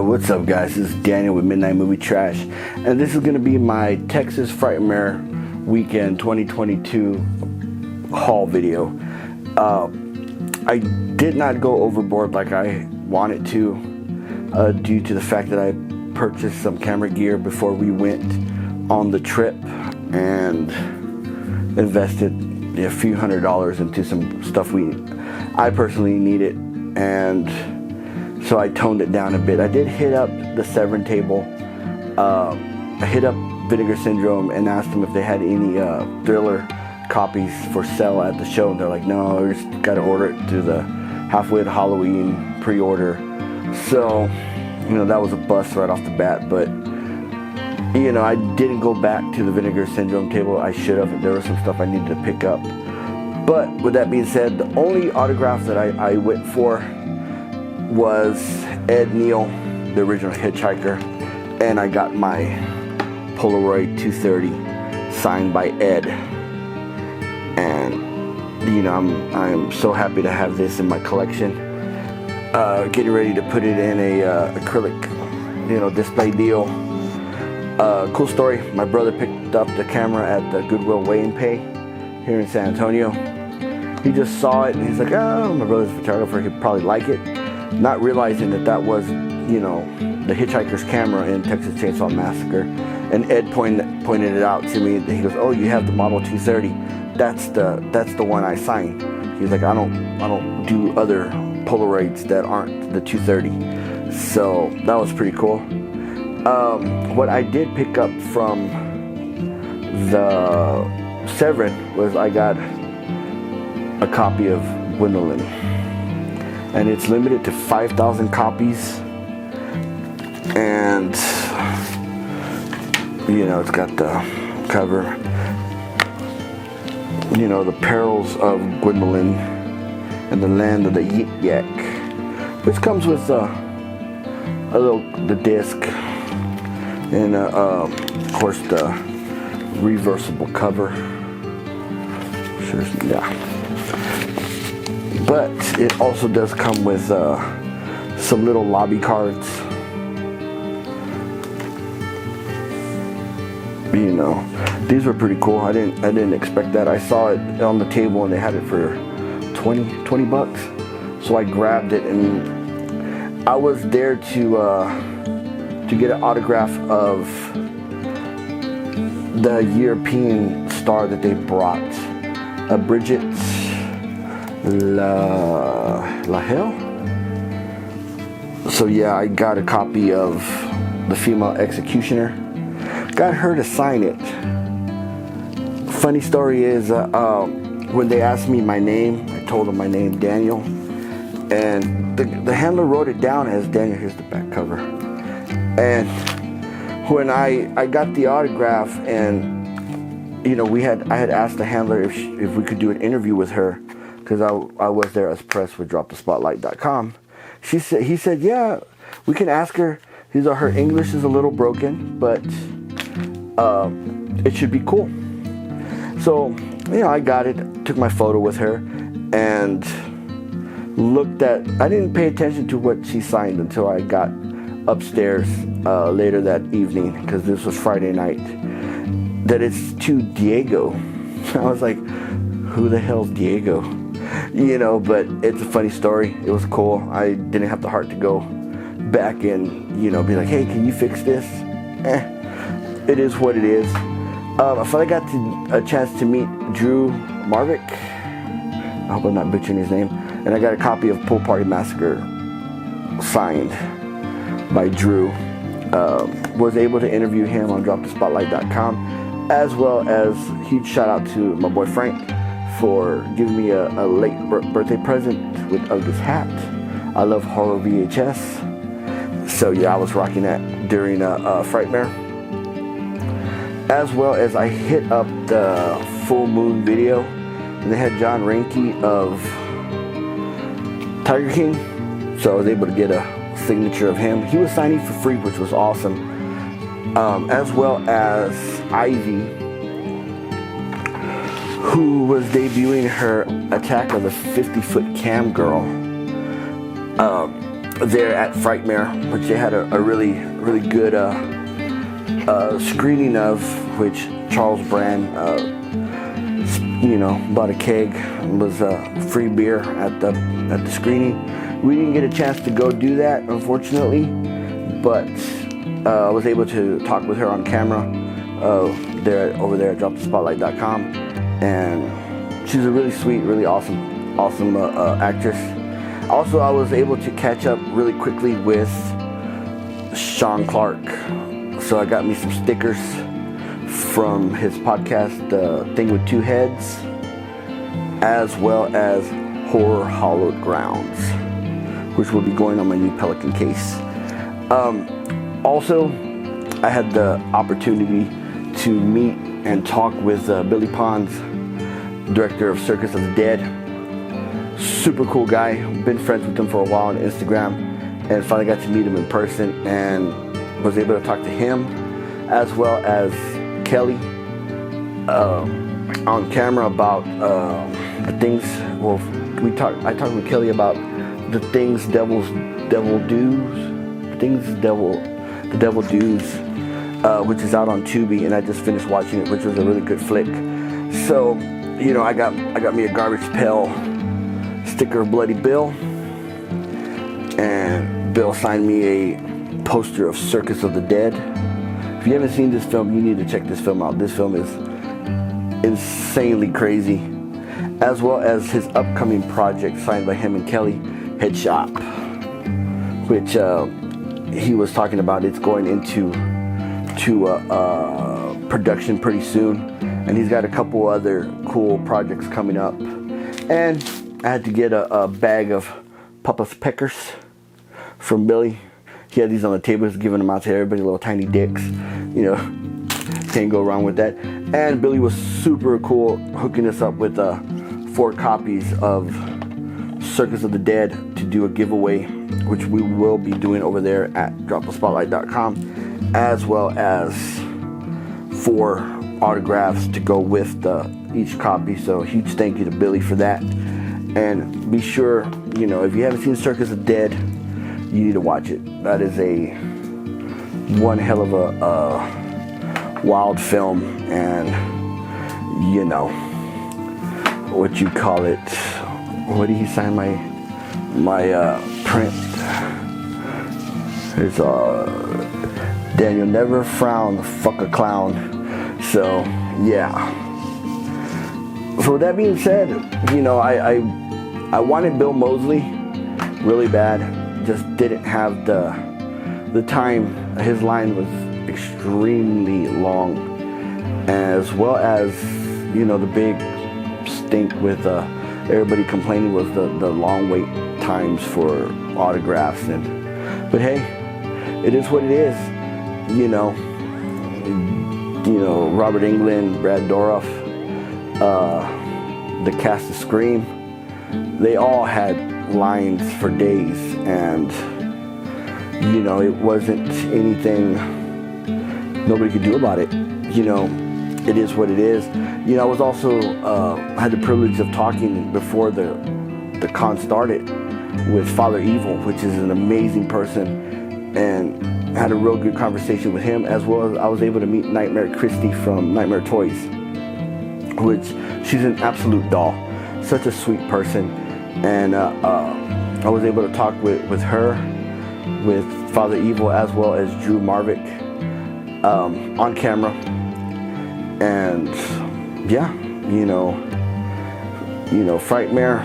What's up, guys? This is Daniel with Midnight Movie Trash, and this is going to be my Texas Frightmare Weekend 2022 haul video. I did not go overboard like I wanted to, due to the fact that I purchased some camera gear before we went on the trip and invested a few $100s into some stuff I personally needed, and so I toned it down a bit. I did hit up the Severn table. I hit up Vinegar Syndrome and asked them if they had any Thriller copies for sale at the show. And they're like, no, we just got to order it through the halfway to Halloween pre-order. So, that was a bust right off the bat. But, I didn't go back to the Vinegar Syndrome table. I should have. There was some stuff I needed to pick up. But with that being said, the only autograph that I went for was Ed Neal, the original Hitchhiker, and I got my Polaroid 230 signed by Ed. And I'm so happy to have this in my collection. Getting ready to put it in a acrylic, display deal. Cool story. My brother picked up the camera at the Goodwill Weigh and Pay here in San Antonio. He just saw it and he's like, oh, my brother's a photographer, he'd probably like it. Not realizing that was, the Hitchhiker's camera in Texas Chainsaw Massacre. And Ed pointed it out to me. He goes, oh, you have the model 230. That's the one I signed. He's like, I don't do other Polaroids that aren't the 230. So that was pretty cool. What I did pick up from the Severn was I got a copy of Gwendolyn. And it's limited to 5,000 copies, and it's got the cover, the perils of Gwendolyn and the land of the Yik Yak, which comes with the disc and of course the reversible cover. Sure, yeah. But it also does come with some little lobby cards. These were pretty cool. I didn't expect that. I saw it on the table and they had it for 20 bucks. So I grabbed it, and I was there to get an autograph of the European star that they brought, Bridget Lahell. So yeah, I got a copy of The Female Executioner. Got her to sign it. Funny story is, when they asked me my name, I told them my name, Daniel, and the handler wrote it down as Daniel. Here's the back cover. And when I got the autograph, and I had asked the handler if we could do an interview with her, because I was there as press for DropTheSpotlight.com. He said, yeah, we can ask her. He's like, her English is a little broken, but it should be cool. So, I got it, took my photo with her, and I didn't pay attention to what she signed until I got upstairs later that evening, because this was Friday night, that it's to Diego. I was like, who the hell's Diego? But it's a funny story. It was cool. I didn't have the heart to go back and, be like, hey, can you fix this? It is what it is. I finally got a chance to meet Drew Marvick. I hope I'm not butchering his name. And I got a copy of Pool Party Massacre signed by Drew. Was able to interview him on DropTheSpotlight.com, as well as huge shout out to my boy Frank for giving me a late birthday present with Ugly's hat. I love horror VHS. So yeah, I was rocking that during Frightmare. As well as I hit up the Full Moon video, and they had John Reinke of Tiger King, so I was able to get a signature of him. He was signing for free, which was awesome. As well as Ivy, who was debuting her Attack of the 50-Foot Cam Girl. there at Frightmare, which they had a really good screening of, which Charles Brand, bought a keg. It was free beer at the screening. We didn't get a chance to go do that, unfortunately, but I was able to talk with her on camera over there at dropthespotlight.com, and she's a really sweet, really awesome actress. Also, I was able to catch up really quickly with Sean Clark, so I got me some stickers from his podcast, Thing with Two Heads, as well as Horror Hallowed Grounds, which will be going on my new Pelican case. Also, I had the opportunity to meet and talk with Billy Pons, director of Circus of the Dead. Super cool guy. Been friends with him for a while on Instagram, and finally got to meet him in person and was able to talk to him as well as Kelly on camera about the things. Well, I talked with Kelly about the things the devil does, which is out on Tubi, and I just finished watching it, which was a really good flick. So, I got me a Garbage Pail sticker of Bloody Bill, and Bill signed me a poster of Circus of the Dead. If you haven't seen this film, you need to check this film out. This film is insanely crazy, as well as his upcoming project signed by him and Kelly, Head Shop, which he was talking about. It's going into production pretty soon, and he's got a couple other cool projects coming up. And I had to get a bag of Papa's Peckers from Billy. He had these on the table, he's giving them out to everybody, little tiny dicks. Can't go wrong with that. And Billy was super cool, hooking us up with 4 copies of Circus of the Dead to do a giveaway, which we will be doing over there at dropthespotlight.com, as well as 4 autographs to go with each copy. So huge thank you to Billy for that. And be sure, if you haven't seen Circus of the Dead, you need to watch it. That is one hell of a wild film, and what you call it. What did he sign my print? There's Daniel, never frown, fuck a clown. So yeah. So with that being said, I wanted Bill Moseley really bad. Just didn't have the time. His line was extremely long, as well as the big stink with everybody complaining was the long wait times for autographs. But hey, it is what it is. Robert Englund, Brad Dourif, the cast of Scream, they all had lines for days, and it wasn't anything nobody could do about it. It is what it is. I was also had the privilege of talking before the con started with Father Evil, which is an amazing person, and had a real good conversation with him, as well as I was able to meet Nightmare Christie from Nightmare Toys, which she's an absolute doll, such a sweet person. And I was able to talk with her, with Father Evil, as well as Drew Marvick on camera. And yeah, Frightmare,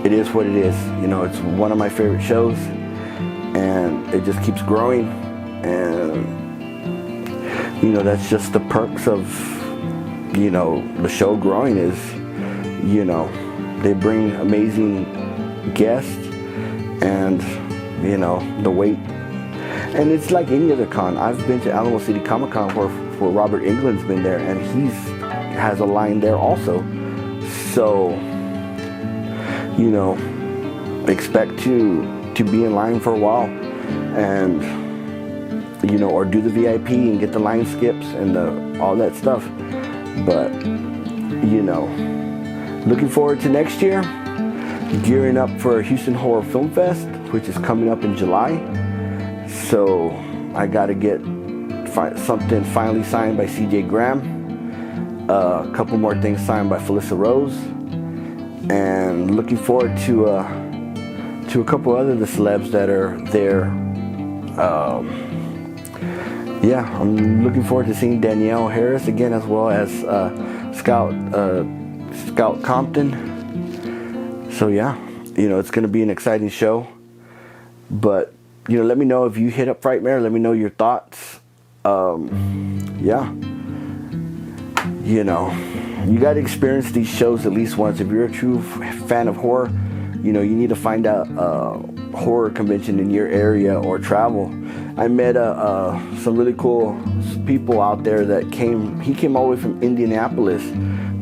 it is what it is. It's one of my favorite shows, and it just keeps growing. And that's just the perks of the show growing, is they bring amazing guests, and the wait. And it's like any other con. I've been to Alamo City Comic Con where Robert Englund's been there, and has a line there also. So expect to be in line for a while, and or do the VIP and get the line skips and all that stuff. But looking forward to next year, gearing up for Houston Horror Film Fest, which is coming up in July. So I got to get something finally signed by CJ Graham, a couple more things signed by Felissa Rose, and looking forward to a couple other the celebs that are there. Yeah, I'm looking forward to seeing Danielle Harris again, as well as Scout Compton. So yeah, it's going to be an exciting show. But let me know if you hit up Frightmare. Let me know your thoughts. Yeah, you got to experience these shows at least once. If you're a true fan of horror, you need to find out a horror convention in your area or travel. I met some really cool people out there that he came all the way from Indianapolis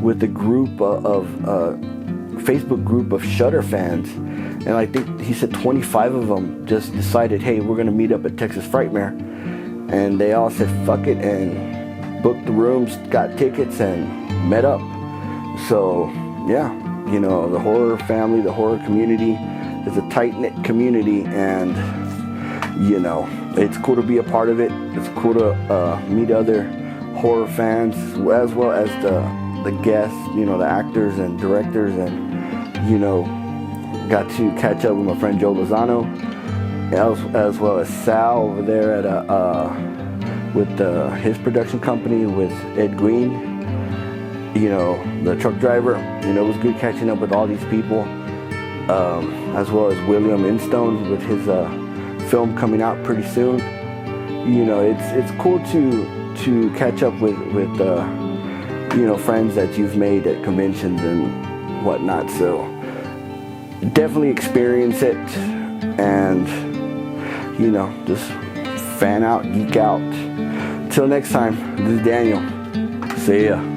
with a group of Facebook group of Shudder fans, and I think he said 25 of them just decided, hey, we're gonna meet up at Texas Frightmare, and they all said fuck it and booked the rooms, got tickets, and met up. So yeah, the horror family, the horror community is a tight-knit community, and it's cool to be a part of it. It's cool to meet other horror fans, as well as the guests, the actors and directors, and got to catch up with my friend Joe Lozano, as well as Sal over there at with his production company with Ed Green, the truck driver. It was good catching up with all these people, as well as William Instone with his film coming out pretty soon. It's cool to catch up with friends that you've made at conventions and whatnot. So definitely experience it, and just fan out, geek out. Till next time, this is Daniel. See ya.